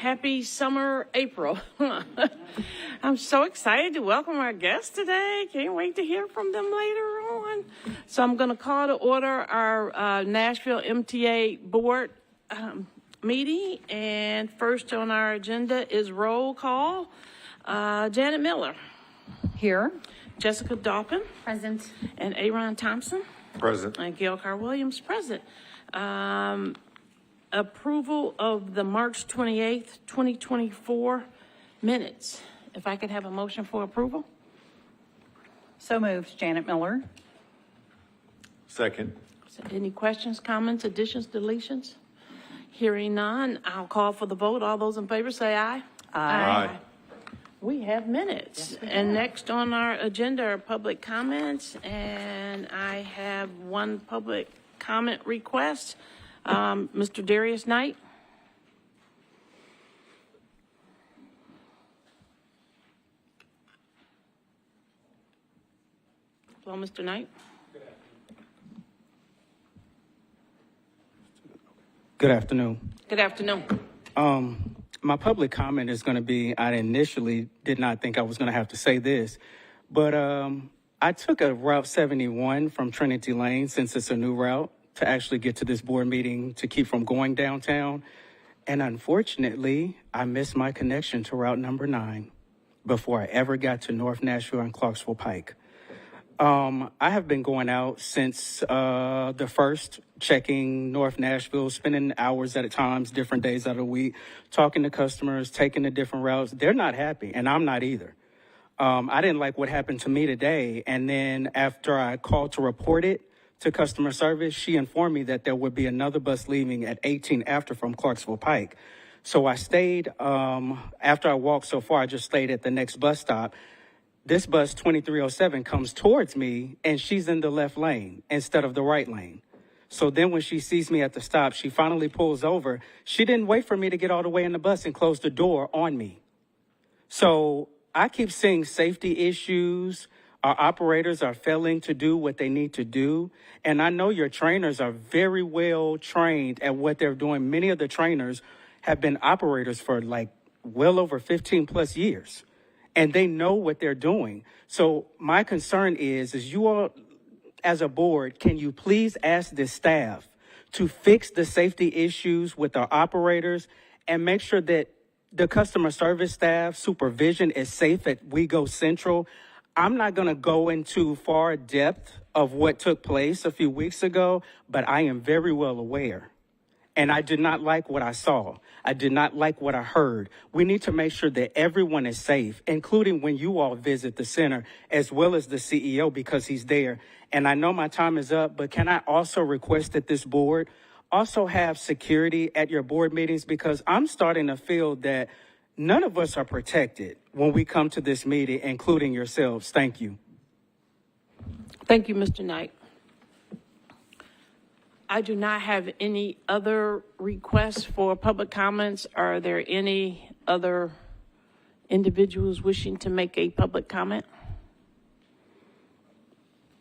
Happy summer April. I'm so excited to welcome our guests today. Can't wait to hear from them later on. So I'm going to call to order our Nashville MTA board meeting. And first on our agenda is roll call. Janet Miller. Here. Jessica Dalpin. Present. And Aaron Thompson. Present. And Gail Carr-Williams, present. Approval of the March 28th, 2024 minutes. If I could have a motion for approval? So moved. Janet Miller. Second. So any questions, comments, additions, deletions? Hearing none, I'll call for the vote. All those in favor say aye. Aye. We have minutes. Yes, and next on our agenda are public comments. And I have one public comment request. Mr. Darius Knight. Hello, Mr. Knight. Good afternoon. Good afternoon. My public comment is going to be, I initially did not think I was going to have to say this, but I took a Route 71 from Trinity Lane, since it's a new route, to actually get to this board meeting to keep from going downtown. And unfortunately, I missed my connection to Route number 9 before I ever got to North Nashville and Clarksville Pike. I have been going out since the first, checking North Nashville, spending hours at a time, different days out of the week, talking to customers, taking the different routes. They're not happy, and I'm not either. I didn't like what happened to me today, and then after I called to report it to customer service, she informed me that there would be another bus leaving at 18 after from Clarksville Pike. So I stayed, after I walked so far, I just stayed at the next bus stop. This bus 2307 comes towards me and she's in the left lane instead of the right lane. So then when she sees me at the stop, she finally pulls over. She didn't wait for me to get all the way in the bus and close the door on me. So I keep seeing safety issues. Our operators are failing to do what they need to do. And I know your trainers are very well trained at what they're doing. Many of the trainers have been operators for like well over 15 plus years. And they know what they're doing. So my concern is you all, as a board, can you please ask the staff to fix the safety issues with our operators and make sure that the customer service staff supervision is safe at We Go Central? I'm not going to go into far depth of what took place a few weeks ago, but I am very well aware. And I did not like what I saw. I did not like what I heard. We need to make sure that everyone is safe, including when you all visit the center, as well as the CEO, because he's there. And I know my time is up, but can I also request that this board also have security at your board meetings? Because I'm starting to feel that none of us are protected when we come to this meeting, including yourselves. Thank you. Thank you, Mr. Knight. I do not have any other requests for public comments. Are there any other individuals wishing to make a public comment?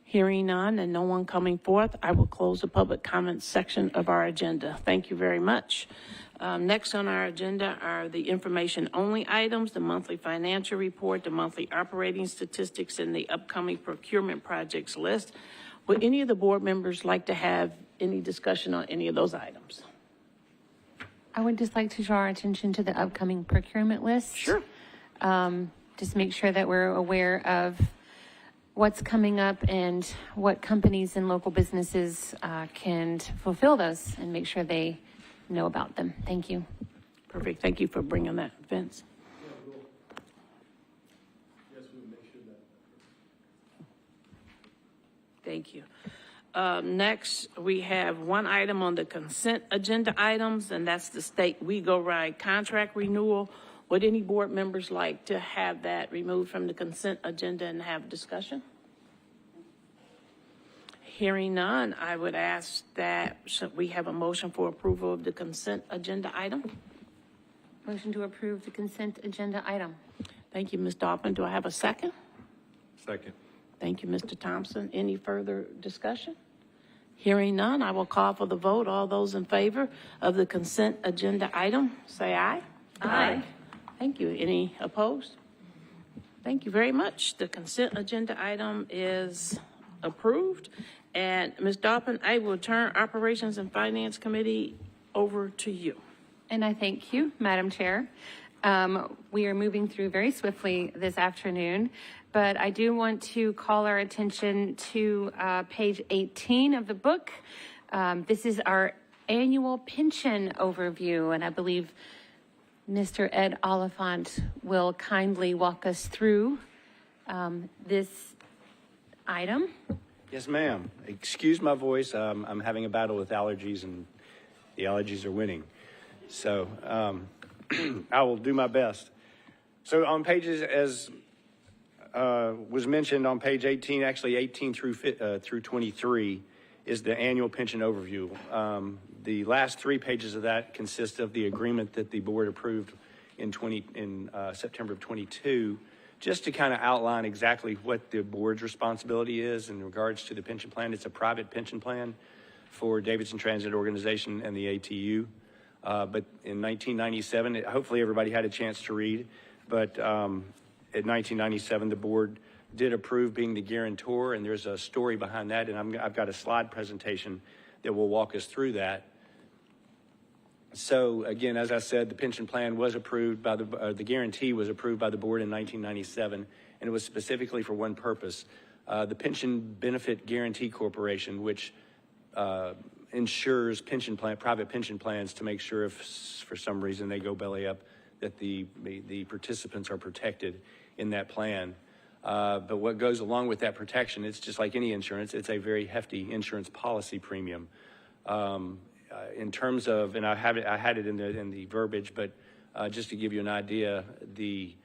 Hearing none and no one coming forth, I will close the public comments section of our agenda. Thank you very much. Next on our agenda are the information-only items, the monthly financial report, the monthly operating statistics, and the upcoming procurement projects list. Would any of the board members like to have any discussion on any of those items? I would just like to draw our attention to the upcoming procurement list. Sure. Just make sure that we're aware of what's coming up and what companies and local businesses can fulfill those, and make sure they know about them. Thank you. Perfect. Thank you for bringing that, Vince. Thank you. Next, we have one item on the consent agenda items, and that's the state We Go Ride contract renewal. Would any board members like to have that removed from the consent agenda and have discussion? Hearing none, I would ask that we have a motion for approval of the consent agenda item. Motion to approve the consent agenda item. Thank you, Ms. Dalpin. Do I have a second? Second. Thank you, Mr. Thompson. Any further discussion? Hearing none, I will call for the vote. All those in favor of the consent agenda item, say aye. Aye. Thank you. Any opposed? Thank you very much. The consent agenda item is approved. And Ms. Dobbin, I will turn Operations and Finance Committee over to you. And I thank you, Madam Chair. We are moving through very swiftly this afternoon, but I do want to call our attention to page 18 of the book. This is our annual pension overview, and I believe Mr. Ed Oliphant will kindly walk us through this item. Yes, ma'am. Excuse my voice. I'm having a battle with allergies, and the allergies are winning. So I will do my best. So on pages, as was mentioned on page 18, actually 18 through 23 is the annual pension overview. The last 3 pages of that consist of the agreement that the board approved in September of 22, just to kind of outline exactly what the board's responsibility is in regards to the pension plan. It's a private pension plan for Davidson Transit Organization and the ATU. But in 1997, hopefully everybody had a chance to read, but in 1997, the board did approve being the guarantor, and there's a story behind that, and I've got a slide presentation that will walk us through that. So again, as I said, the pension plan was approved by the guarantee was approved by the board in 1997, and it was specifically for one purpose. The Pension Benefit Guarantee Corporation, which insures private pension plans to make sure if for some reason they go belly up, that the participants are protected in that plan. But what goes along with that protection, it's just like any insurance, it's a very hefty insurance policy premium. In terms of, and I had it in the verbiage, but just to give you an idea, the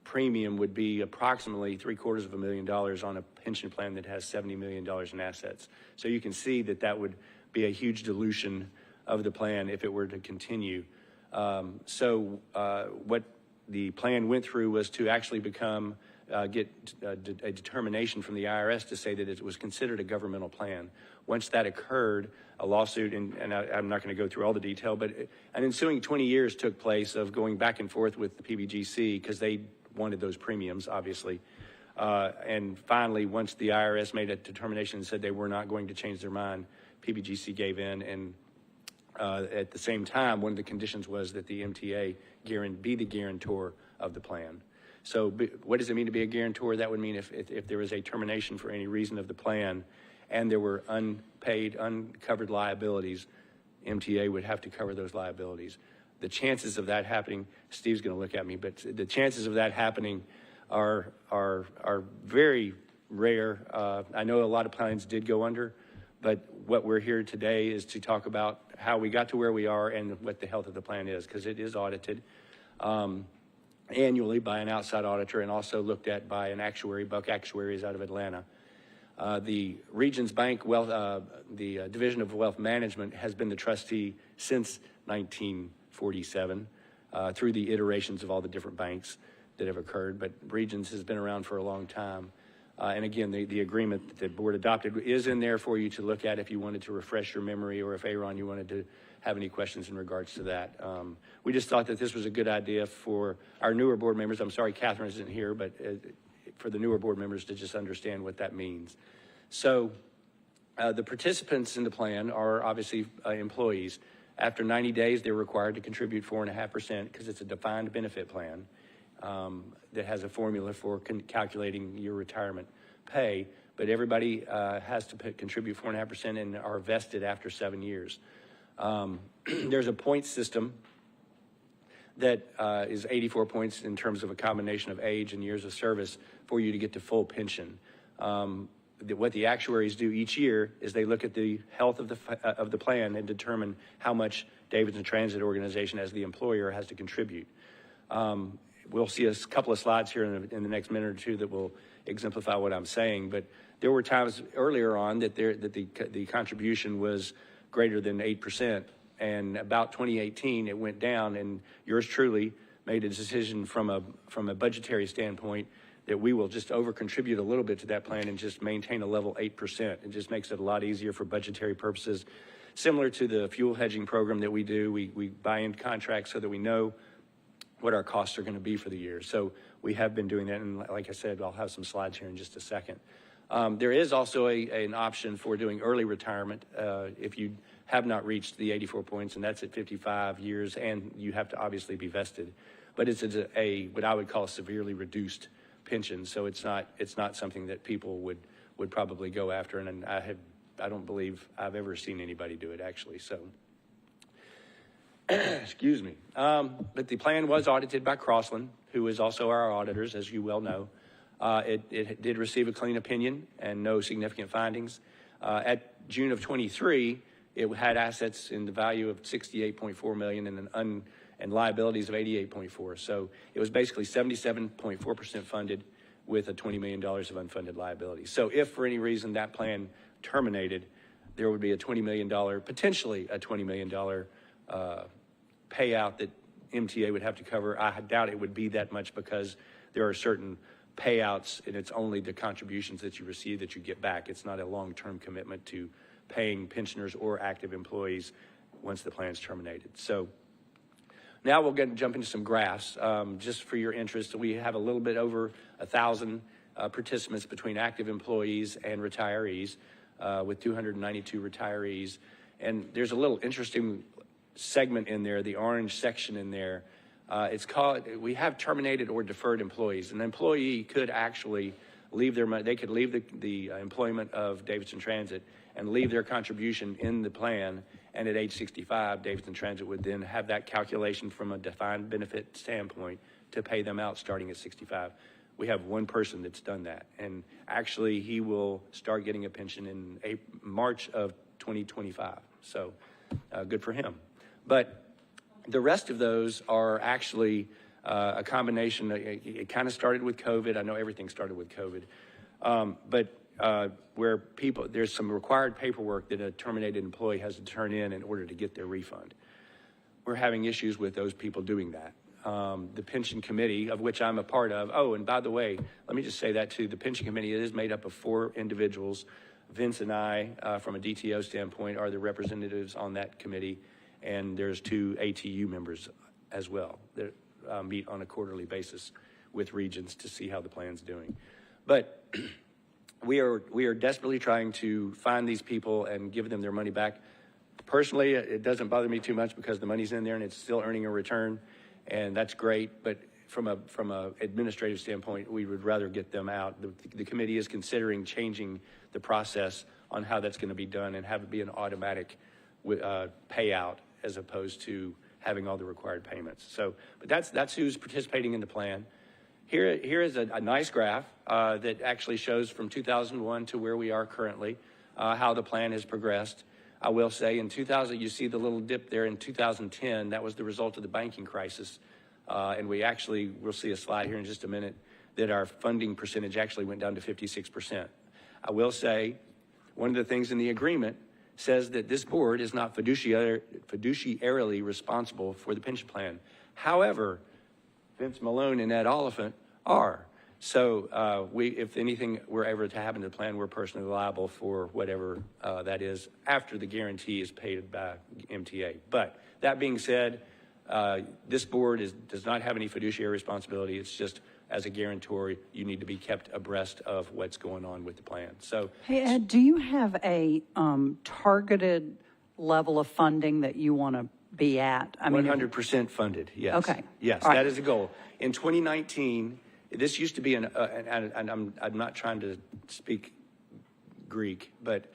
premium would be approximately $750,000 on a pension plan that has $70 million in assets. So you can see that that would be a huge dilution of the plan if it were to continue. What the plan went through was to actually get a determination from the IRS to say that it was considered a governmental plan. Once that occurred, a lawsuit, and I'm not going to go through all the detail, but an ensuing 20 years took place of going back and forth with the PBGC because they wanted those premiums, obviously. And finally, once the IRS made a determination and said they were not going to change their mind, PBGC gave in, and at the same time, one of the conditions was that the MTA be the guarantor of the plan. So what does it mean to be a guarantor? That would mean if there was a termination for any reason of the plan and there were unpaid, uncovered liabilities, MTA would have to cover those liabilities. The chances of that happening, Steve's going to look at me, but the chances of that happening are very rare. I know a lot of plans did go under, but what we're here today is to talk about how we got to where we are and what the health of the plan is, because it is audited annually by an outside auditor and also looked at by an actuary. Buck Actuaries out of Atlanta. The Regions Bank the Division of Wealth Management has been the trustee since 1947 through the iterations of all the different banks that have occurred, but Regions has been around for a long time. And again, the agreement that the board adopted is in there for you to look at if you wanted to refresh your memory, or if Aaron, you wanted to have any questions in regards to that. We just thought that this was a good idea for our newer board members. I'm sorry Catherine isn't here, but for the newer board members to just understand what that means. So the participants in the plan are obviously employees. After 90 days, they're required to contribute 4.5% because it's a defined benefit plan that has a formula for calculating your retirement pay. But everybody has to contribute 4.5% and are vested after 7 years. There's a point system that is 84 points in terms of a combination of age and years of service for you to get to full pension. What the actuaries do each year is they look at the health of the plan and determine how much Davidson Transit Organization as the employer has to contribute. We'll see a couple of slides here in the next minute or two that will exemplify what I'm saying, but there were times earlier on that the contribution was greater than 8%, and about 2018 it went down, and yours truly made a decision from a budgetary standpoint that we will just over-contribute a little bit to that plan and just maintain a level 8%. It just makes it a lot easier for budgetary purposes. similar to the fuel hedging program that we do. We buy in contracts so that we know what our costs are going to be for the year. So we have been doing that, and like I said, I'll have some slides here in just a second. There is also an option for doing early retirement if you have not reached the 84 points, and that's at 55 years, and you have to obviously be vested. But it's what I would call a severely reduced pension, so it's not something that people would probably go after, and I don't believe I've ever seen anybody do it actually. So, excuse me. But the plan was audited by Crossland, who is also our auditors, as you well know. It did receive a clean opinion and no significant findings. At June of 23, it had assets in the value of $68.4 million and liabilities of $88.4. So it was basically 77.4% funded with a $20 million of unfunded liabilities. So if for any reason that plan terminated, there would be a $20 million, potentially a $20 million payout that MTA would have to cover. I doubt it would be that much because there are certain payouts and it's only the contributions that you receive that you get back. It's not a long-term commitment to paying pensioners or active employees once the plan's terminated. So now we'll jump into some graphs. Just for your interest, we have a little bit over 1,000 participants between active employees and retirees, with 292 retirees. And there's a little interesting segment in there, the orange section in there. It's called, we have terminated or deferred employees. An employee could actually leave their money, they could leave the employment of Davidson Transit and leave their contribution in the plan, and at age 65, Davidson Transit would then have that calculation from a defined benefit standpoint to pay them out starting at 65. We have one person that's done that, and actually he will start getting a pension in March of 2025, so good for him. But the rest of those are actually a combination. It kind of started with COVID. I know everything started with COVID, but where people, there's some required paperwork that a terminated employee has to turn in order to get their refund. We're having issues with those people doing that. The pension committee, of which I'm a part of, oh, and by the way, let me just say that too, the pension committee is made up of 4 individuals. Vince and I, from a DTO standpoint, are the representatives on that committee, and there's 2 ATU members as well that meet on a quarterly basis with regions to see how the plan's doing. But we are desperately trying to find these people and give them their money back. Personally, it doesn't bother me too much because the money's in there and it's still earning a return, and that's great. But from a administrative standpoint, we would rather get them out. The committee is considering changing the process on how that's going to be done and have it be an automatic payout as opposed to having all the required payments. So, but that's who's participating in the plan. Here is a nice graph that actually shows from 2001 to where we are currently, how the plan has progressed. I will say in 2000, you see the little dip there in 2010, that was the result of the banking crisis. And we'll see a slide here in just a minute, that our funding percentage actually went down to 56%. I will say, one of the things in the agreement says that this board is not fiduciarily responsible for the pension plan. However, Vince Malone and Ed Oliphant are. So if anything were ever to happen to the plan, we're personally liable for whatever that is after the guarantee is paid by MTA. But that being said, this board does not have any fiduciary responsibility. It's just, as a guarantor, you need to be kept abreast of what's going on with the plan. So, Hey, Ed, do you have a targeted level of funding that you want to be at? I mean, 100% funded, yes. Okay. Yes, All right. that is a goal. In 2019, this used to be and I'm not trying to speak Greek, but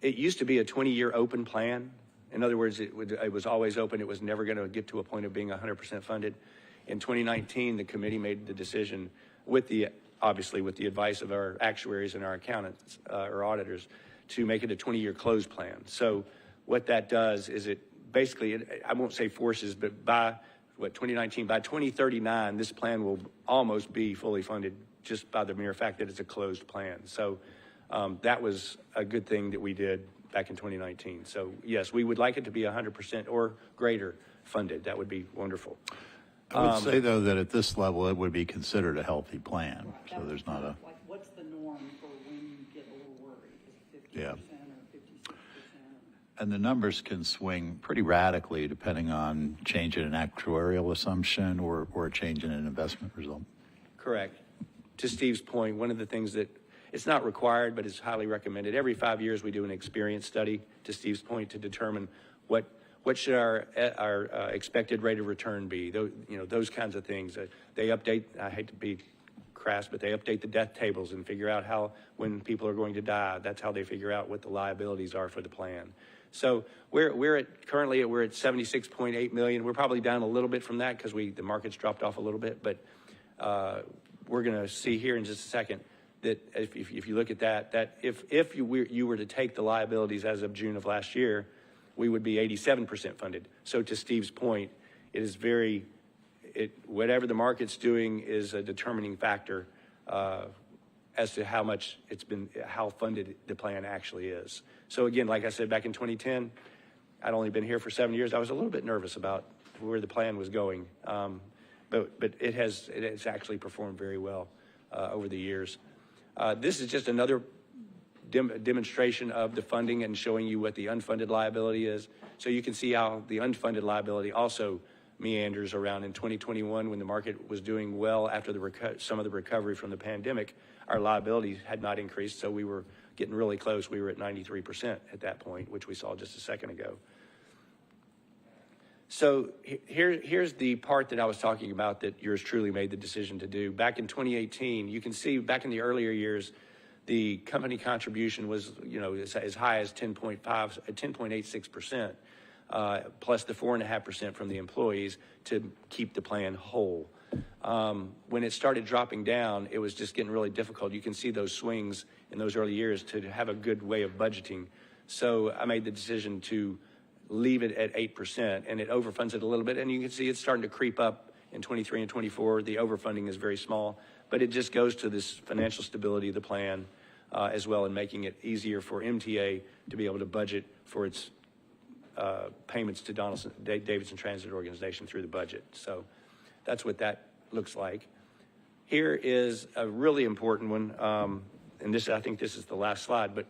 it used to be a 20-year open plan. In other words, it was always open. It was never going to get to a point of being 100% funded. In 2019, the committee made the decision, obviously with the advice of our actuaries and our accountants or auditors, to make it a 20-year closed plan. So what that does is it basically, I won't say forces, but by 2019, by 2039, this plan will almost be fully funded just by the mere fact that it's a closed plan. So that was a good thing that we did back in 2019. So yes, we would like it to be 100% or greater funded. That would be wonderful. I would say, though, that at this level, it would be considered a healthy plan. So there's not a... Like, what's the norm for when you get a little worried? Is it 50% Yeah. or 56%? And the numbers can swing pretty radically depending on change in an actuarial assumption or a change in an investment result. Correct. To Steve's point, one of the things that it's not required, but it's highly recommended. Every 5 years, we do an experience study, to Steve's point, to determine what should our expected rate of return be. Those kinds of things. They update, I hate to be crass, but they update the death tables and figure out when people are going to die. That's how they figure out what the liabilities are for the plan. So currently we're at 76.8 million. We're probably down a little bit from that because the market's dropped off a little bit, but we're going to see here in just a second that if you look at that if you were to take the liabilities as of June of last year, we would be 87% funded. So to Steve's point, it is whatever the market's doing is a determining factor as to how funded the plan actually is. So again, like I said, back in 2010, I'd only been here for 7 years. I was a little bit nervous about where the plan was going, but it has actually performed very well over the years. This is just another demonstration of the funding and showing you what the unfunded liability is. So you can see how the unfunded liability also meanders around. In 2021, when the market was doing well after some of the recovery from the pandemic, our liabilities had not increased, so we were getting really close. We were at 93% at that point, which we saw just a second ago. So here's the part that I was talking about that yours truly made the decision to do. Back in 2018, you can see back in the earlier years, the company contribution was, as high as 10.86%, plus the 4.5% from the employees to keep the plan whole. When it started dropping down, it was just getting really difficult. You can see those swings in those early years to have a good way of budgeting. So I made the decision to leave it at 8%, and it overfunds it a little bit. And you can see it's starting to creep up in 23 and 24. The overfunding is very small, but it just goes to this financial stability of the plan as well, and making it easier for MTA to be able to budget for its payments to Davidson Transit Organization through the budget. So that's what that looks like. Here is a really important one, and I think this is the last slide, but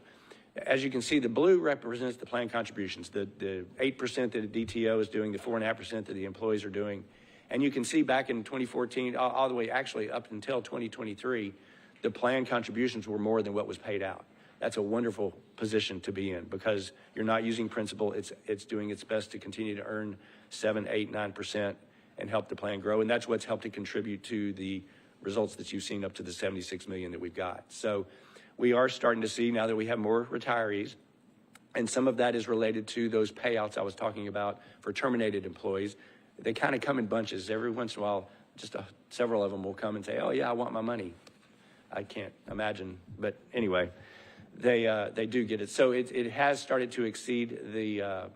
as you can see, the blue represents the plan contributions, the 8% that the DTO is doing, the 4.5% that the employees are doing. And you can see back in 2014, all the way actually up until 2023, the plan contributions were more than what was paid out. That's a wonderful position to be in because you're not using principal. It's doing its best to continue to earn 7, 8, 9% and help the plan grow. And that's what's helped to contribute to the results that you've seen up to the 76 million that we've got. So we are starting to see now that we have more retirees, and some of that is related to those payouts I was talking about for terminated employees. They kind of come in bunches. Every once in a while, just several of them will come and say, oh yeah, I want my money. I can't imagine, but anyway, they do get it. So it has started to exceed the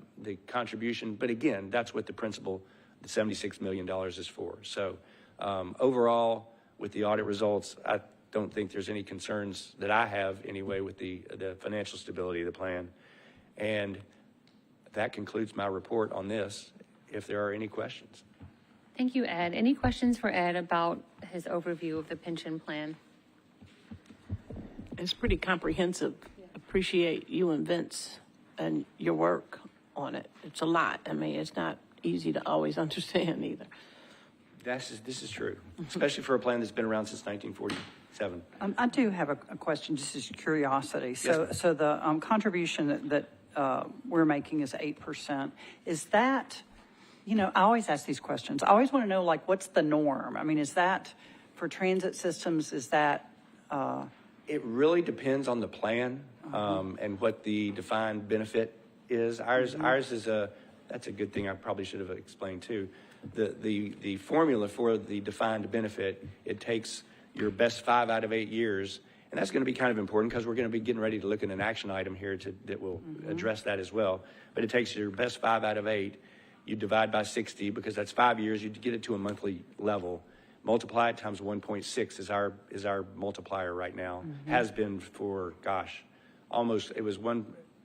contribution, but again, that's what the principal, the $76 million is for. So overall, with the audit results, I don't think there's any concerns that I have anyway with the financial stability of the plan. And that concludes my report on this, if there are any questions. Thank you, Ed. Any questions for Ed about his overview of the pension plan? It's pretty comprehensive. Appreciate you and Vince and your work on it. It's a lot. I mean, it's not easy to always understand either. This is true, especially for a plan that's been around since 1947. I do have a question, just as curiosity. So the contribution that we're making is 8%. Is that, I always ask these questions. I always want to know, what's the norm? I mean, is that for transit systems, is that... It really depends on the plan and what the defined benefit is. Ours is that's a good thing I probably should have explained too. The formula for the defined benefit, it takes your best 5 out of 8 years, and that's going to be kind of important because we're going to be getting ready to look at an action item here that will address that as well. But it takes your best 5 out of 8, you divide by 60 because that's 5 years, you get it to a monthly level. Multiply it times 1.6 is our multiplier right now. Has been for, almost, it was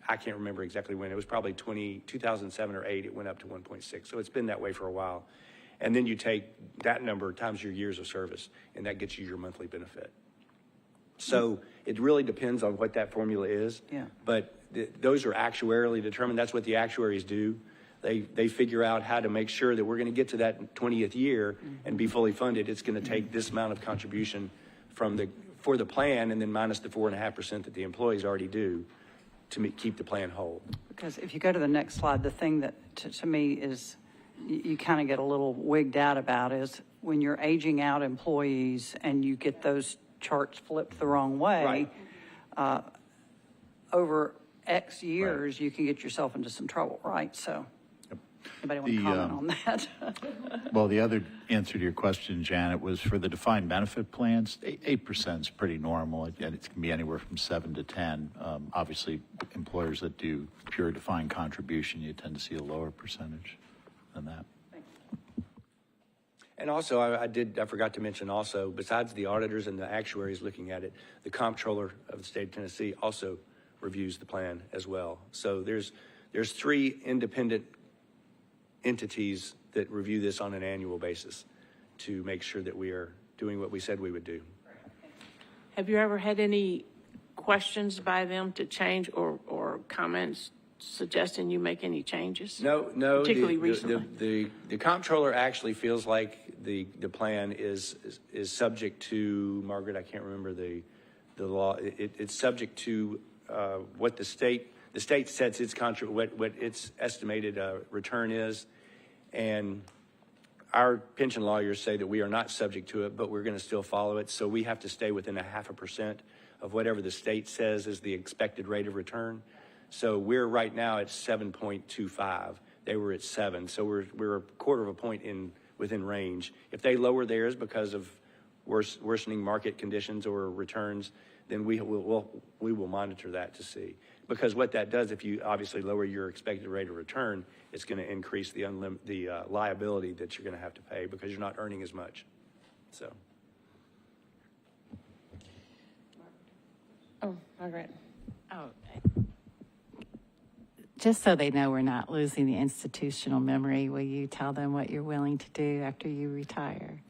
I can't remember exactly when. It was probably 2007 or 8, it went up to 1.6. So it's been that way for a while. And then you take that number times your years of service, and that gets you your monthly benefit. So it really depends on what that formula is. Yeah. But those are actuarially determined. That's what the actuaries do. They figure out how to make sure that we're going to get to that 20th year and be fully funded. It's going to take this amount of contribution for the plan, and then minus the 4.5% that the employees already do to keep the plan whole. Because if you go to the next slide, the thing that to me is you kind of get a little wigged out about is when you're aging out employees and you get those charts flipped the wrong way, over X years, you can get yourself into some trouble, right? So anybody want to comment on that? Well, the other answer to your question, Janet, was for the defined benefit plans, 8% is pretty normal, and it can be anywhere from 7 to 10. Obviously, employers that do pure defined contribution, you tend to see a lower percentage than that. And also, I forgot to mention also, besides the auditors and the actuaries looking at it, the comptroller of the state of Tennessee also reviews the plan as well. So there's 3 independent entities that review this on an annual basis to make sure that we are doing what we said we would do. Have you ever had any questions by them to change or comments suggesting you make any changes? No. Particularly recently. The comptroller actually feels like the plan is subject to, Margaret, I can't remember the law. It's subject to what the state sets its what its estimated return is, and our pension lawyers say that we are not subject to it, but we're going to still follow it. So we have to stay within 0.5% of whatever the state says is the expected rate of return. So we're right now at 7.25. They were at 7, so we're a quarter of a point within range. If they lower theirs because of worsening market conditions or returns, then we will monitor that to see. Because what that does, if you obviously lower your expected rate of return, it's going to increase the liability that you're going to have to pay because you're not earning as much. So. Oh, Margaret. Oh, just so they know we're not losing the institutional memory, will you tell them what you're willing to do after you retire?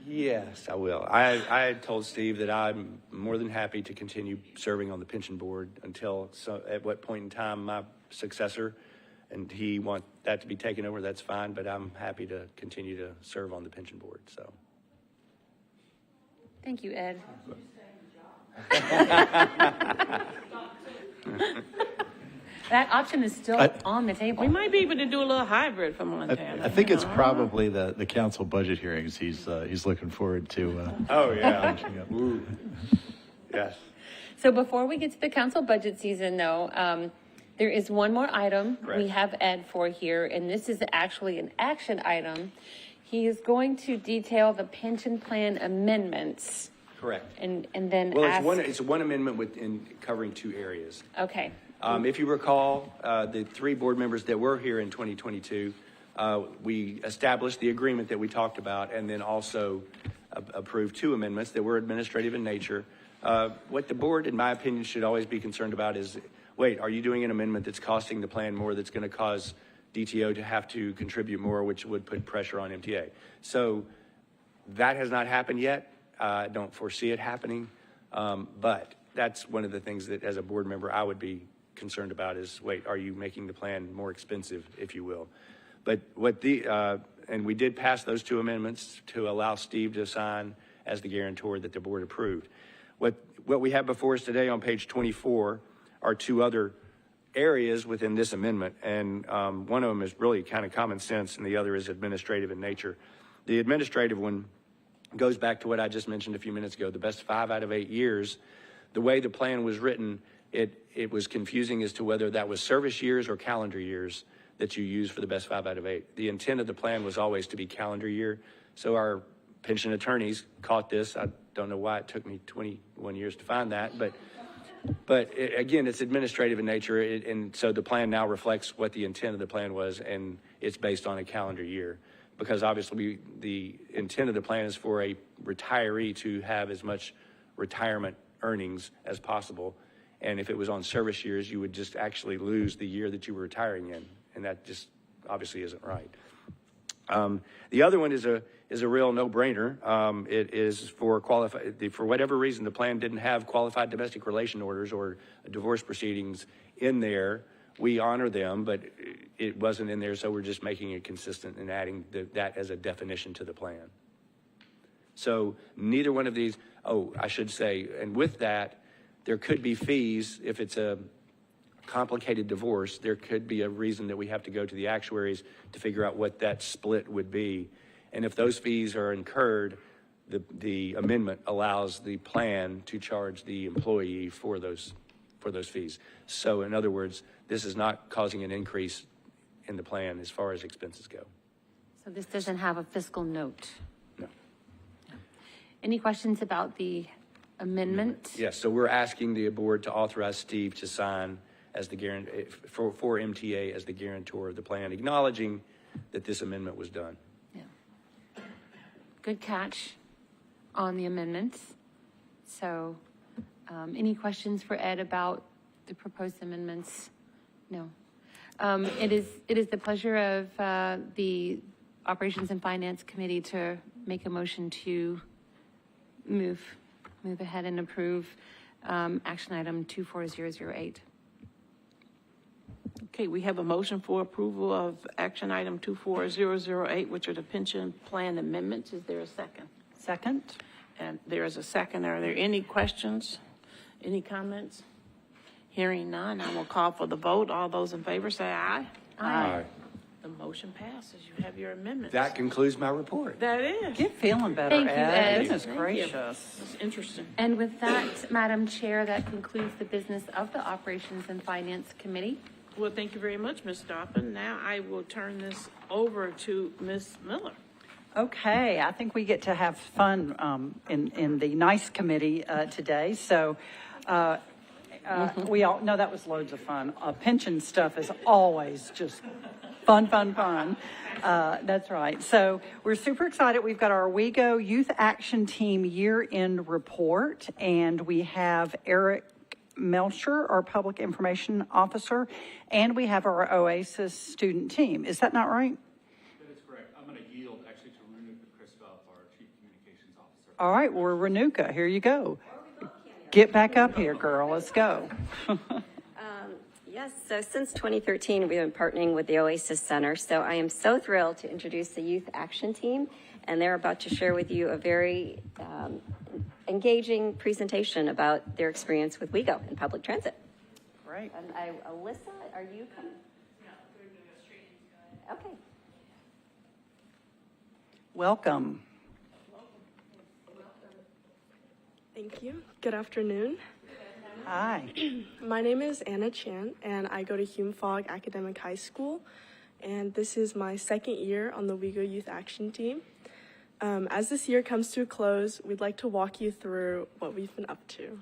Yes, I will. I had told Steve that I'm more than happy to continue serving on the pension board until at what point in time my successor and he want that to be taken over, that's fine, but I'm happy to continue to serve on the pension board, so. Thank you, Ed. That option is still on the table. We might be able to do a little hybrid for Montana. I think it's probably the council budget hearings he's looking forward to. Oh, yeah. Ooh. Yes. So before we get to the council budget season, though, there is one more item we have Ed for here, and this is actually an action item. He is going to detail the pension plan amendments. Correct. And then it's one amendment covering 2 areas. Okay. If you recall, the 3 board members that were here in 2022, we established the agreement that we talked about and then also approved 2 amendments that were administrative in nature. What the board, in my opinion, should always be concerned about is, wait, are you doing an amendment that's costing the plan more, that's going to cause DTO to have to contribute more, which would put pressure on MTA? So that has not happened yet. I don't foresee it happening, but that's one of the things that as a board member I would be concerned about is, wait, are you making the plan more expensive, if you will? But and we did pass those 2 amendments to allow Steve to sign as the guarantor that the board approved. What we have before us today on page 24 are 2 other areas within this amendment, and one of them is really kind of common sense and the other is administrative in nature. The administrative one goes back to what I just mentioned a few minutes ago, the best 5 out of 8 years. The way the plan was written, it was confusing as to whether that was service years or calendar years that you use for the best 5 out of 8. The intent of the plan was always to be calendar year. So our pension attorneys caught this. I don't know why it took me 21 years to find that, but again, it's administrative in nature. And so the plan now reflects what the intent of the plan was, and it's based on a calendar year. Because obviously the intent of the plan is for a retiree to have as much retirement earnings as possible. And if it was on service years, you would just actually lose the year that you were retiring in. And that just obviously isn't right. The other one is a real no-brainer. It is for whatever reason, the plan didn't have qualified domestic relation orders or divorce proceedings in there, we honor them, but it wasn't in there, so we're just making it consistent and adding that as a definition to the plan. So neither one of these, I should say, and with that, there could be fees. If it's a complicated divorce, there could be a reason that we have to go to the actuaries to figure out what that split would be. And if those fees are incurred, the amendment allows the plan to charge the employee for those fees. So in other words, this is not causing an increase in the plan as far as expenses go. So this doesn't have a fiscal note. No. Any questions about the amendment? Yes, so we're asking the board to authorize Steve to sign as the for MTA as the guarantor of the plan, acknowledging that this amendment was done. Yeah. Good catch on the amendments. So any questions for Ed about the proposed amendments? No. It is the pleasure of the Operations and Finance Committee to make a motion to move ahead and approve action item 24008. Okay, we have a motion for approval of action item 24008, which are the pension plan amendments. Is there a second? Second? And there is a second. Are there any questions? Any comments? Hearing none, I will call for the vote. All those in favor say aye. Aye. The motion passes. You have your amendments. That concludes my report. That is. Get feeling better, Thank you, Ed. Goodness Thank you. gracious. That's interesting. And with that, Madam Chair, that concludes the business of the Operations and Finance Committee. Well, thank you very much, Ms. Doppen. Now I will turn this over to Ms. Miller. Okay, I think we get to have fun in the nice committee today. So we all know that was loads of fun. Pension stuff is always just fun. That's right. So we're super excited. We've got our WeGo Youth Action Team year-end report, and we have Eric Melcher, our Public Information Officer, and we have our OASIS student team. Is that not right? That is correct. I'm going to yield actually to Renuka Christoph, our Chief Communications Officer. All right, well, Renuka, here you go. Get back up here, girl. Let's go. Yes, so since 2013, we've been partnering with the Oasis Center. So I am so thrilled to introduce the Youth Action Team, and they're about to share with you a very engaging presentation about their experience with WeGo in public transit. Great. And Alyssa, are you coming? No, we're going to go straight into it. Okay. Welcome. Thank you. Good afternoon. Hi. My name is Anna Chan, and I go to Hume Fogg Academic High School, and this is my second year on the WeGo Youth Action Team. As this year comes to a close, we'd like to walk you through what we've been up to.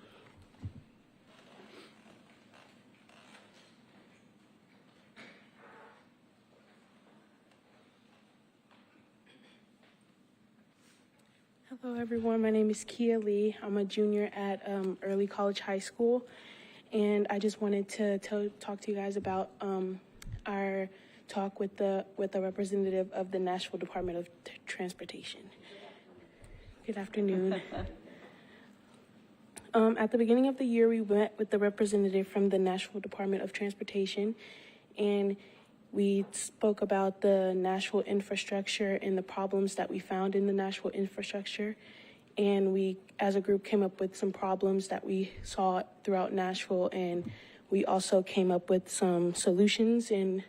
Hello everyone, my name is Kia Lee. I'm a junior at Early College High School, and I just wanted to talk to you guys about our talk with the representative of the Nashville Department of Transportation. Good afternoon. At the beginning of the year, we met with the representative from the Nashville Department of Transportation, and we spoke about the Nashville infrastructure and the problems that we found in the Nashville infrastructure. And we, as a group, came up with some problems that we saw throughout Nashville. And we also came up with some solutions. And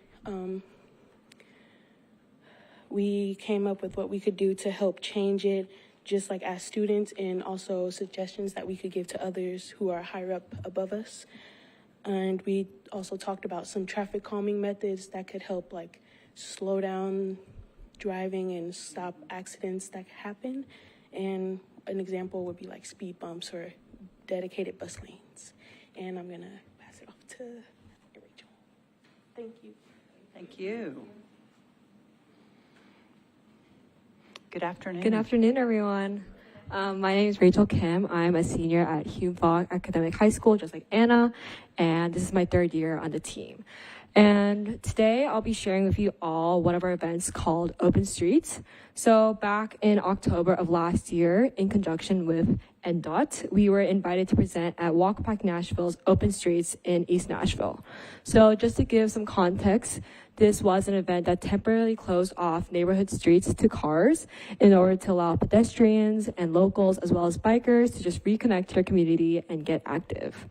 we came up with what we could do to help change it, just like as students, and also suggestions that we could give to others who are higher up above us. And we also talked about some traffic calming methods that could help like slow down driving and stop accidents that happen. And an example would be like speed bumps or dedicated bus lanes. And I'm gonna pass it off to Rachel. Thank you. Thank you. Good afternoon. Good afternoon, everyone. My name is Rachel Kim. I'm a senior at Hume Fogg Academic High School, just like Anna, and this is my third year on the team. And today I'll be sharing with you all one of our events called Open Streets. So back in October of last year, in conjunction with NDOT, we were invited to present at Walk Back Nashville's Open Streets in East Nashville. So just to give some context, this was an event that temporarily closed off neighborhood streets to cars in order to allow pedestrians and locals as well as bikers to just reconnect to their community and get active.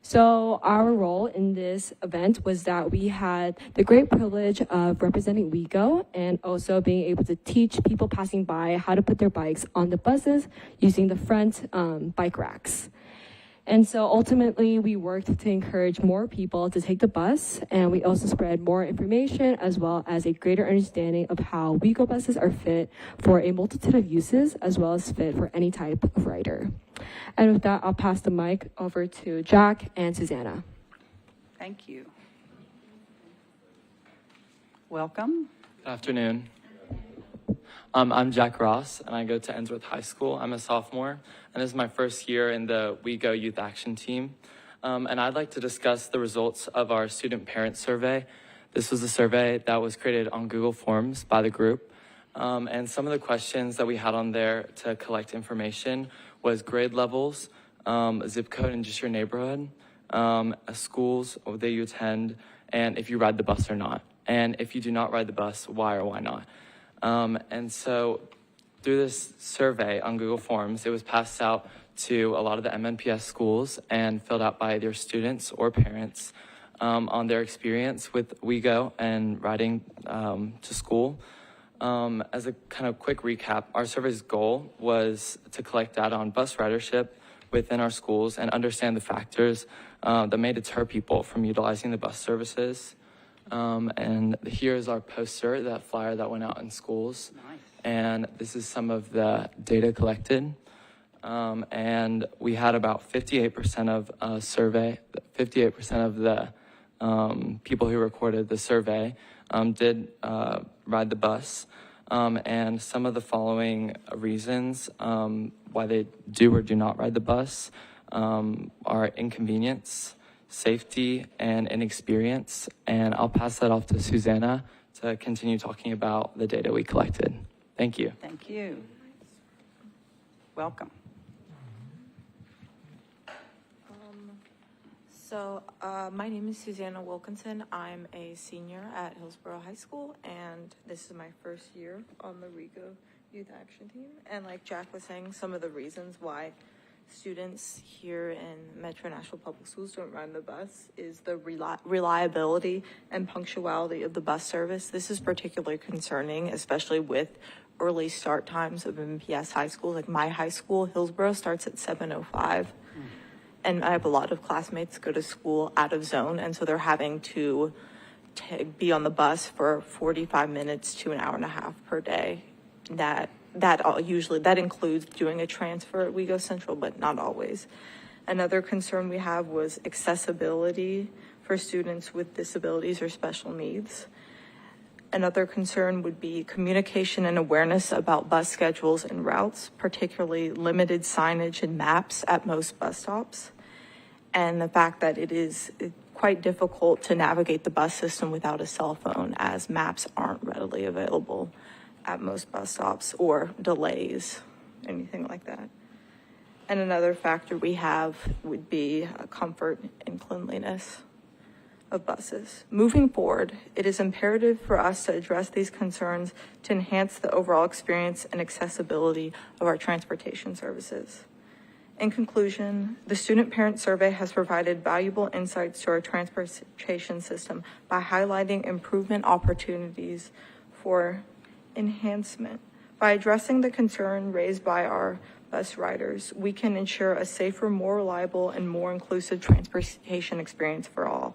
So our role in this event was that we had the great privilege of representing WeGo and also being able to teach people passing by how to put their bikes on the buses using the front bike racks. And so ultimately we worked to encourage more people to take the bus, and we also spread more information as well as a greater understanding of how WeGo buses are fit for a multitude of uses as well as fit for any type of rider. And with that, I'll pass the mic over to Jack and Susanna. Thank you. Welcome. Good afternoon. I'm Jack Ross, and I go to Ensworth High School. I'm a sophomore, and this is my first year in the WeGo Youth Action Team. And I'd like to discuss the results of our student parent survey. This was a survey that was created on Google Forms by the group. And some of the questions that we had on there to collect information was grade levels, zip code and just your neighborhood, schools that you attend, and if you ride the bus or not. And if you do not ride the bus, why or why not? And so through this survey on Google Forms, it was passed out to a lot of the MNPS schools and filled out by their students or parents on their experience with WeGo and riding to school. As a kind of quick recap, our survey's goal was to collect data on bus ridership within our schools and understand the factors that may deter people from utilizing the bus services. And here's our poster, that flyer that went out in schools. Nice. And this is some of the data collected. And we had about 58% of 58% of the people who recorded the survey did ride the bus. And some of the following reasons why they do or do not ride the bus are inconvenience, safety, and inexperience. And I'll pass that off to Susanna to continue talking about the data we collected. Thank you. Thank you. Welcome. My name is Susanna Wilkinson. I'm a senior at Hillsborough High School, and this is my first year on the WeGo Youth Action Team. And like Jack was saying, some of the reasons why students here in Metro Nashville Public Schools don't ride the bus is the reliability and punctuality of the bus service. This is particularly concerning, especially with early start times of MPS high schools. Like my high school, Hillsborough, starts at 7:05. And I have a lot of classmates go to school out of zone, and so they're having to be on the bus for 45 minutes to an hour and a half per day. That includes doing a transfer at WeGo Central, but not always. Another concern we have was accessibility for students with disabilities or special needs. Another concern would be communication and awareness about bus schedules and routes, particularly limited signage and maps at most bus stops, and the fact that it is quite difficult to navigate the bus system without a cell phone, as maps aren't readily available at most bus stops, or delays, anything like that. And another factor we have would be comfort and cleanliness of buses. Moving forward, it is imperative for us to address these concerns to enhance the overall experience and accessibility of our transportation services. In conclusion, the student parent survey has provided valuable insights to our transportation system by highlighting improvement opportunities for enhancement. By addressing the concern raised by our bus riders, we can ensure a safer, more reliable, and more inclusive transportation experience for all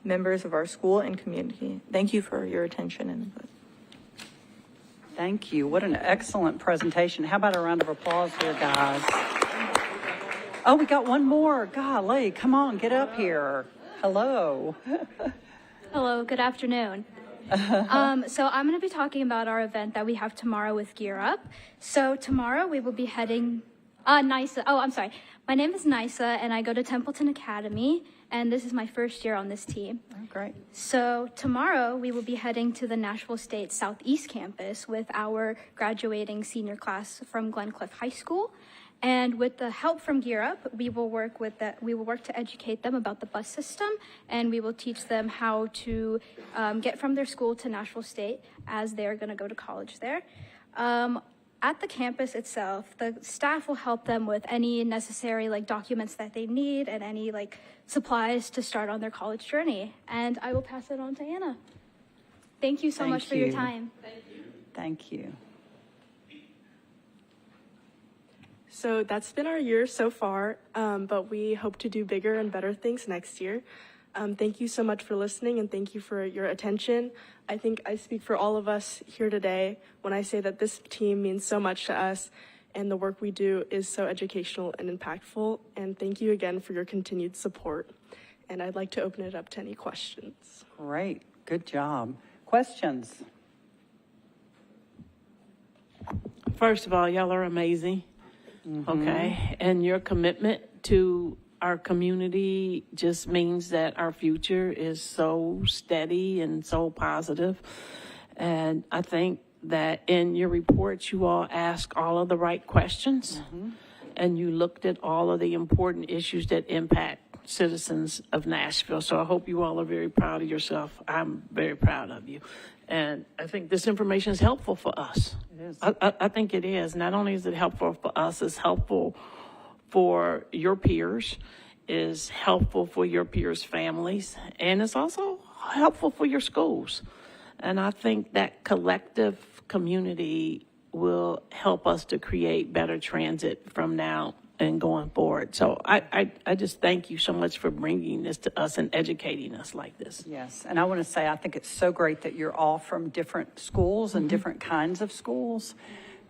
members of our school and community. Thank you for your attention and input. Thank you. What an excellent presentation. How about a round of applause here, guys? Oh, we got one more. Golly, come on, get up here. Hello. Hello, good afternoon. So I'm going to be talking about our event that we have tomorrow with Gear Up. So tomorrow we will be heading, NISA. Oh, I'm sorry. My name is NISA, and I go to Templeton Academy. and this is my first year on this team. Oh, great. So tomorrow we will be heading to the Nashville State Southeast campus with our graduating senior class from Glencliff High School. And with the help from Gear Up, we will work to educate them about the bus system, and we will teach them how to get from their school to Nashville State as they're going to go to college there. At the campus itself, the staff will help them with any necessary documents that they need and any supplies to start on their college journey. And I will pass it on to Anna. Thank you so much for your time. Thank you. So that's been our year so far, but we hope to do bigger and better things next year. Thank you so much for listening, and thank you for your attention. I think I speak for all of us here today when I say that this team means so much to us, and the work we do is so educational and impactful. And thank you again for your continued support. And I'd like to open it up to any questions. Great. Good job. Questions? First of all, y'all are amazing. Okay. And your commitment to our community just means that our future is so steady and so positive. And I think that in your reports, you all ask all of the right questions, and you looked at all of the important issues that impact citizens of Nashville. So I hope you all are very proud of yourself. I'm very proud of you. And I think this information is helpful for us. It is. I think it is. Not only is it helpful for us, it's helpful for your peers, is helpful for your peers' families, and it's also helpful for your schools. And I think that collective community will help us to create better transit from now and going forward. So I just thank you so much for bringing this to us and educating us like this. Yes, and I want to say I think it's so great that you're all from different schools and different kinds of schools.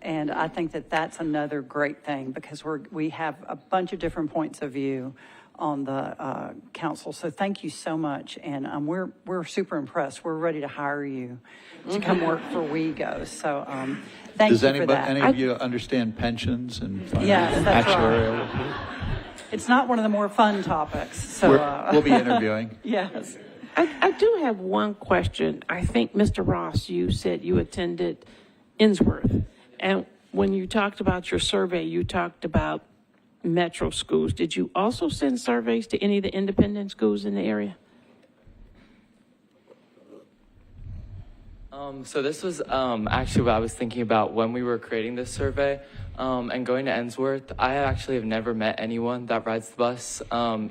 And I think that that's another great thing because we have a bunch of different points of view on the council. So thank you so much. And we're super impressed. We're ready to hire you to come work for WeGo. So thank you for that. Does any of you understand pensions and yes, that's actuarial? right. It's not one of the more fun topics. So we'll be interviewing. Yes. I do have one question. I think, Mr. Ross, you said you attended Innsworth. And when you talked about your survey, you talked about metro schools. Did you also send surveys to any of the independent schools in the area? So this was actually what I was thinking about when we were creating this survey and going to Ennsworth. I actually have never met anyone that rides the bus,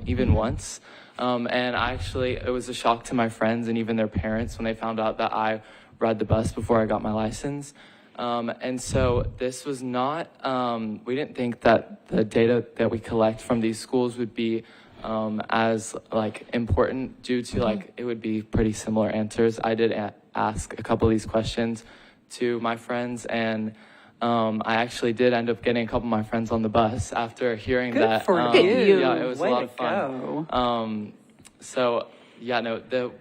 even once. And it was a shock to my friends and even their parents when they found out that I ride the bus before I got my license. And so this was not, we didn't think that the data that we collect from these schools would be as important due to it would be pretty similar answers. I did ask a couple of these questions to my friends, and I actually did end up getting a couple of my friends on the bus after hearing Good that. for you. Yeah, it was Way a lot of to fun.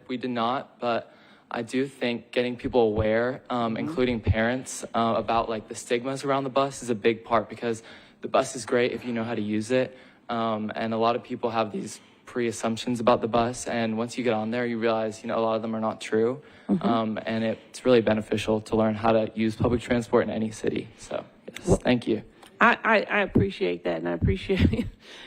We did not, but I do think getting people aware, including parents, about the stigmas around the bus is a big part because the bus is great if you know how to use it. And a lot of people have these pre-assumptions about the bus. And once you get on there, you realize, a lot of them are not true. And it's really beneficial to learn how to use public transport in any city. So, yes, thank you. I appreciate that, and I appreciate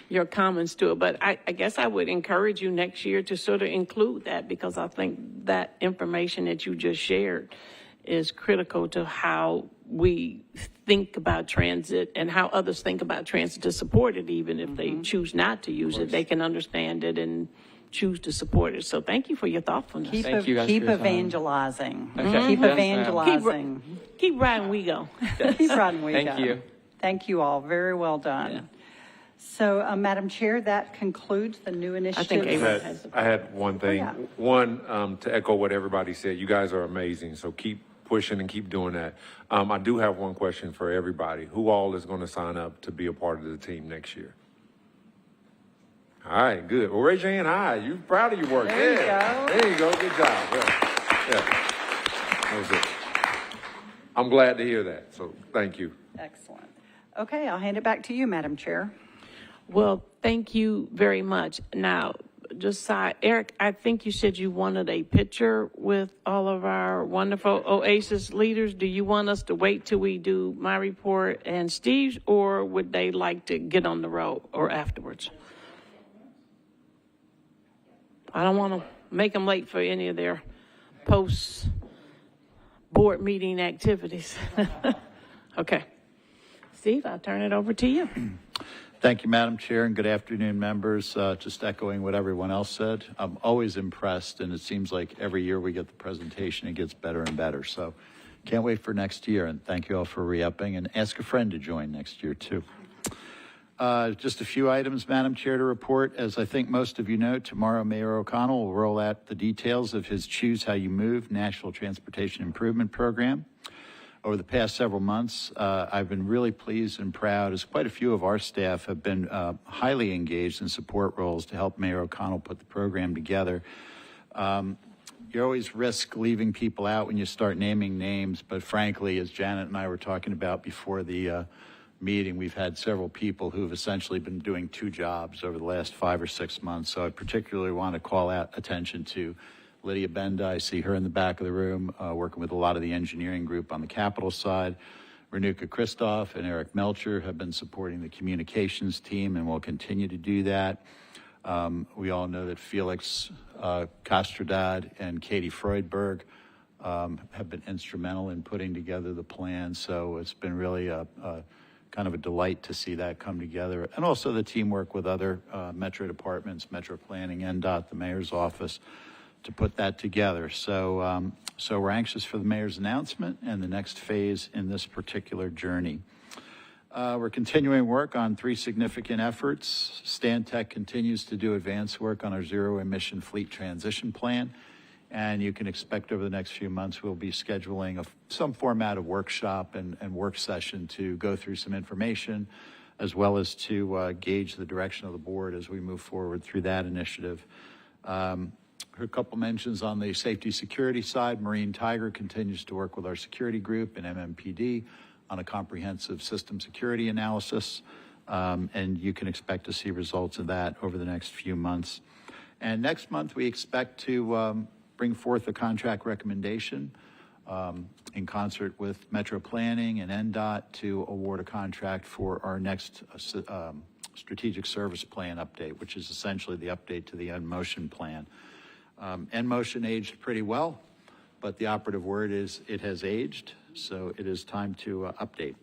your comments to it. But I guess I would encourage you next year to sort of include that because I think that information that you just shared is critical to how we think about transit and how others think about transit to support it. Even if they choose not to use it, they can understand it and choose to support it. So thank you for your thoughtfulness. Thank you guys keep for your time. evangelizing. Okay. Keep Yes, evangelizing. Keep riding, we go. Keep riding, we go. Thank you. Thank you all. Very well done. Yeah. So, Madam Chair, that concludes the new initiative. I had one thing. Oh, yeah. One, to echo what everybody said, you guys are amazing. So keep pushing and keep doing that. I do have one question for everybody. Who all is going to sign up to be a part of the team next year? All right, good. Well, raise your hand high. You're proud of your work. There you go. There you go. Good job. Yeah. That was it. I'm glad to hear that. So thank you. Excellent. Okay, I'll hand it back to you, Madam Chair. Well, thank you very much. Now, just side, Eric, I think you said you wanted a picture with all of our wonderful OASIS leaders. Do you want us to wait till we do my report and Steve's, or would they like to get on the road or afterwards? I don't want to make them late for any of their post-board meeting activities. Okay. Steve, I'll turn it over to you. Thank you, Madam Chair, and good afternoon, members. Just echoing what everyone else said, I'm always impressed, and it seems like every year we get the presentation, it gets better and better. So can't wait for next year, and thank you all for re-upping, and ask a friend to join next year, too. Just a few items, Madam Chair, to report. As I think most of you know, tomorrow Mayor O'Connell will roll out the details of his Choose How You Move National Transportation Improvement Program. Over the past several months, I've been really pleased and proud as quite a few of our staff have been highly engaged in support roles to help Mayor O'Connell put the program together. You always risk leaving people out when you start naming names, but frankly, as Janet and I were talking about before the meeting, we've had several people who've essentially been doing two jobs over the last 5 or 6 months. So I particularly want to call out attention to Lydia Benda, I see her in the back of the room, working with a lot of the engineering group on the capital side. Renuka Christoph and Eric Melcher have been supporting the communications team and will continue to do that. We all know that Felix Kostradad and Katie Freudberg have been instrumental in putting together the plan. So it's been really a kind of a delight to see that come together. And also the teamwork with other Metro departments, Metro Planning, NDOT, the Mayor's Office, to put that together. So we're anxious for the Mayor's announcement and the next phase in this particular journey. We're continuing work on 3 significant efforts. Stantec continues to do advanced work on our zero-emission fleet transition plan, and you can expect over the next few months we'll be scheduling some format of workshop and work session to go through some information, as well as to gauge the direction of the board as we move forward through that initiative. A couple mentions on the safety security side. Marine Tiger continues to work with our security group and MMPD on a comprehensive system security analysis, and you can expect to see results of that over the next few months. And next month, we expect to bring forth a contract recommendation in concert with Metro Planning and NDOT to award a contract for our next strategic service plan update, which is essentially the update to the NMotion plan. NMotion aged pretty well, but the operative word is it has aged, so it is time to update.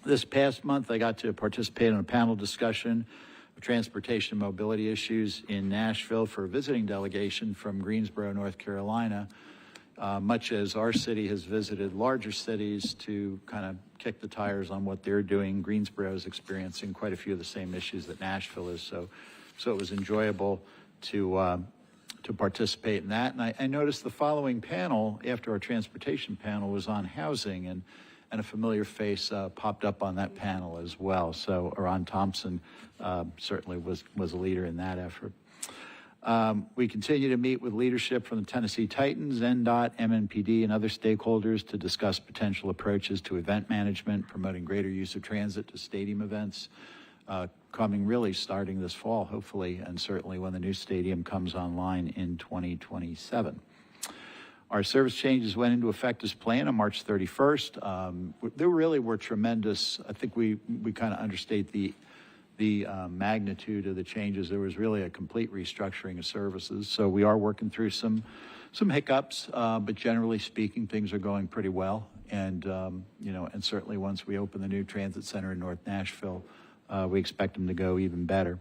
This past month, I got to participate in a panel discussion of transportation and mobility issues in Nashville for a visiting delegation from Greensboro, North Carolina. Much as our city has visited larger cities to kind of kick the tires on what they're doing, Greensboro is experiencing quite a few of the same issues that Nashville is. So it was enjoyable to participate in that. And I noticed the following panel after our transportation panel was on housing, and a familiar face popped up on that panel as well. So Ron Thompson certainly was a leader in that effort. We continue to meet with leadership from the Tennessee Titans, NDOT, MNPD, and other stakeholders to discuss potential approaches to event management, promoting greater use of transit to stadium events, starting this fall, hopefully, and certainly when the new stadium comes online in 2027. Our service changes went into effect as planned on March 31st. They really were tremendous. I think we kind of understate the magnitude of the changes. There was really a complete restructuring of services. So we are working through some hiccups, but generally speaking, things are going pretty well. And, and certainly once we open the new transit center in North Nashville, we expect them to go even better.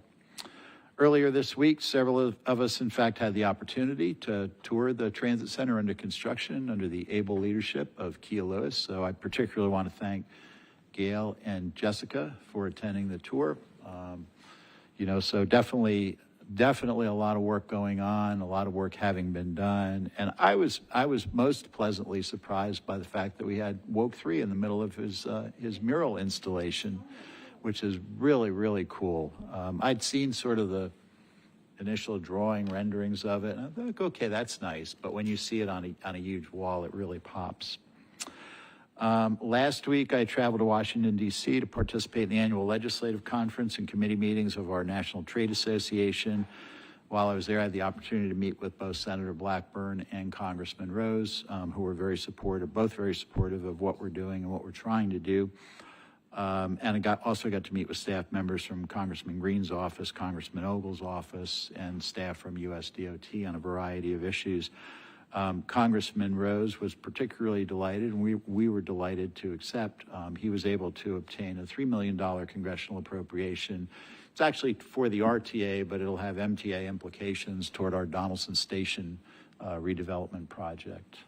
Earlier this week, several of us, in fact, had the opportunity to tour the transit center under construction under the able leadership of Kia Lewis. So I particularly want to thank Gail and Jessica for attending the tour. So definitely a lot of work going on, a lot of work having been done. And I was most pleasantly surprised by the fact that we had Woke 3 in the middle of his mural installation, which is really, really cool. I'd seen sort of the initial drawing renderings of it, and I thought, okay, that's nice. But when you see it on a huge wall, it really pops. Last week, I traveled to Washington, D.C. to participate in the annual legislative conference and committee meetings of our National Trade Association. While I was there, I had the opportunity to meet with both Senator Blackburn and Congressman Rose, who were both very supportive of what we're doing and what we're trying to do. And I also got to meet with staff members from Congressman Green's office, Congressman Ogle's office, and staff from USDOT on a variety of issues. Congressman Rose was particularly delighted, and we were delighted to accept. He was able to obtain a $3 million congressional appropriation. It's actually for the RTA, but it'll have MTA implications toward our Donaldson Station redevelopment project.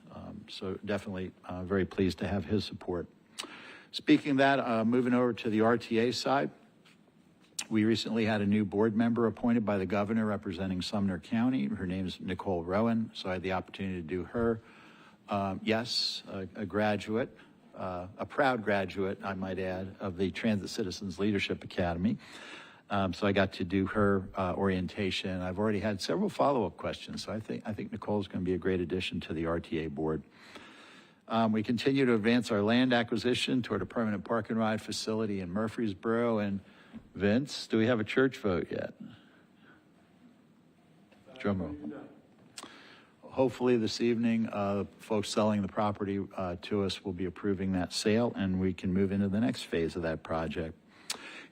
So definitely very pleased to have his support. Speaking of that, moving over to the RTA side, we recently had a new board member appointed by the governor representing Sumner County. Her name is Nicole Rowan, so I had the opportunity to do her. Yes, a graduate, a proud graduate, I might add, of the Transit Citizens Leadership Academy. So I got to do her orientation. I've already had several follow-up questions, so I think Nicole's going to be a great addition to the RTA board. We continue to advance our land acquisition toward a permanent park and ride facility in Murfreesboro. And Vince, do we have a church vote yet? Drum roll. Hopefully this evening, folks selling the property to us will be approving that sale, and we can move into the next phase of that project.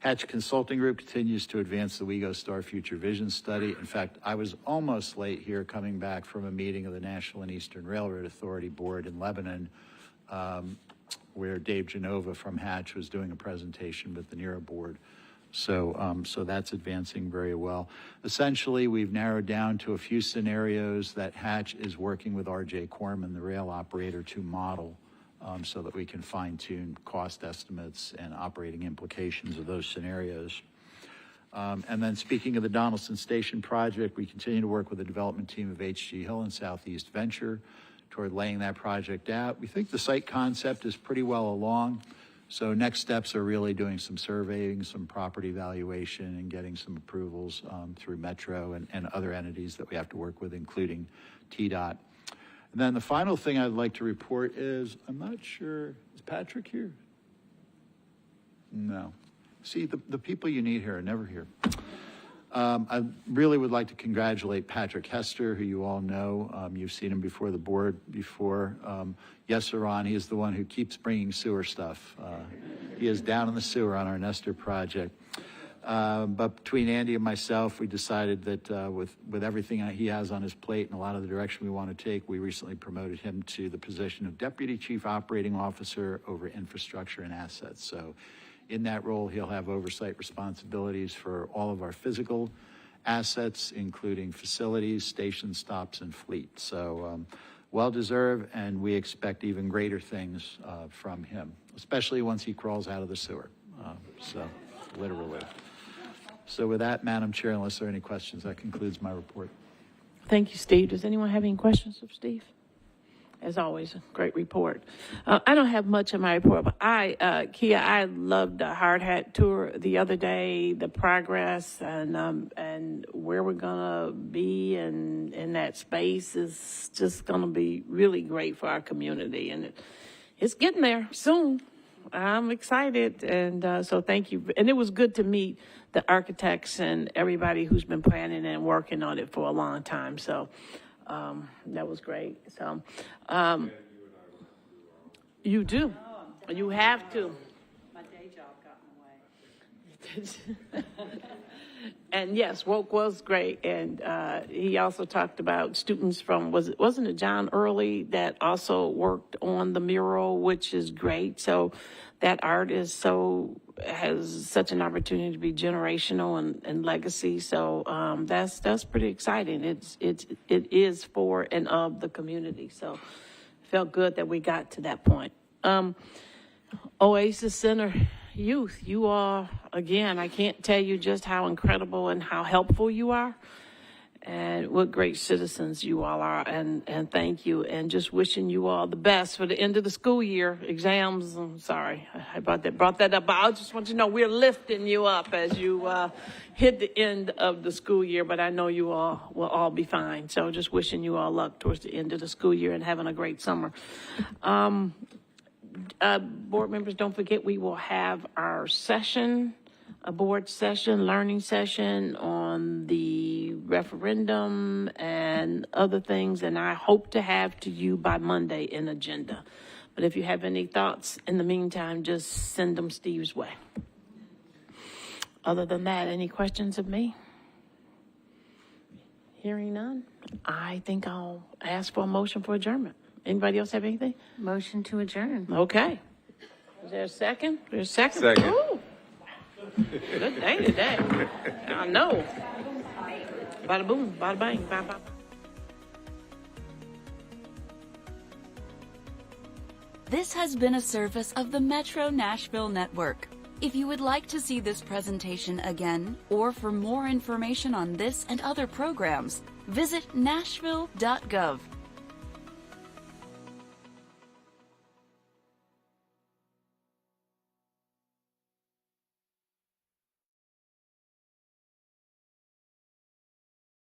Hatch Consulting Group continues to advance the WeGo Star Future Vision Study. In fact, I was almost late here coming back from a meeting of the National and Eastern Railroad Authority Board in Lebanon, where Dave Genova from Hatch was doing a presentation with the NERA board. So that's advancing very well. Essentially, we've narrowed down to a few scenarios that Hatch is working with R.J. Corman, the rail operator, to model so that we can fine-tune cost estimates and operating implications of those scenarios. And then speaking of the Donaldson Station project, we continue to work with the development team of H.G. Hill and Southeast Venture toward laying that project out. We think the site concept is pretty well along. So next steps are really doing some surveying, some property valuation, and getting some approvals through Metro and other entities that we have to work with, including TDOT. And then the final thing I'd like to report is, I'm not sure, is Patrick here? No. See, the people you need here are never here. I really would like to congratulate Patrick Hester, who you all know. You've seen him before the board before. Yes, Ron, he is the one who keeps bringing sewer stuff. He is down in the sewer on our Nestor project. But between Andy and myself, we decided that with everything he has on his plate and a lot of the direction we want to take, we recently promoted him to the position of Deputy Chief Operating Officer over infrastructure and assets. So in that role, he'll have oversight responsibilities for all of our physical assets, including facilities, station stops, and fleet. So well-deserved, and we expect even greater things from him, especially once he crawls out of the sewer. So literally. So with that, Madam Chair, unless there are any questions, that concludes my report. Thank you, Steve. Does anyone have any questions of Steve? As always, a great report. I don't have much in my report, but Kia, I loved the hard hat tour the other day, the progress and where we're gonna be and in that space is just gonna be really great for our community, and it's getting there soon. I'm excited, and so thank you. And it was good to meet the architects and everybody who's been planning and working on it for a long time. So that was great. So you do. You have to. My day job got in the way. And yes, Woke was great. And he also talked about students from, wasn't it John Early that also worked on the mural, which is great. So that art has such an opportunity to be generational and legacy. So that's pretty exciting. It is for and of the community. So it felt good that we got to that point. Oasis Center Youth, you are, again, I can't tell you just how incredible and how helpful you are and what great citizens you all are, and thank you, and just wishing you all the best for the end of the school year. Exams, I'm sorry, I brought that up, but I just want you to know we're lifting you up as you hit the end of the school year, but I know you all will all be fine, so just wishing you all luck towards the end of the school year and having a great summer. Board members, don't forget we will have our session a board session, learning session on the referendum and other things, and I hope to have to you by Monday an agenda. But if you have any thoughts in the meantime, just send them Steve's way. Other than that, any questions of me? Hearing none, I think I'll ask for a motion for adjournment. Anybody else have anything? Motion to adjourn. Okay. Is there a second? There's a second? Second. Ooh. Good day today. I know. Bada boom, bada bang, bada bada. This has been a service of the Metro Nashville Network. If you would like to see this presentation again, or for more information on this and other programs, visit nashville.gov.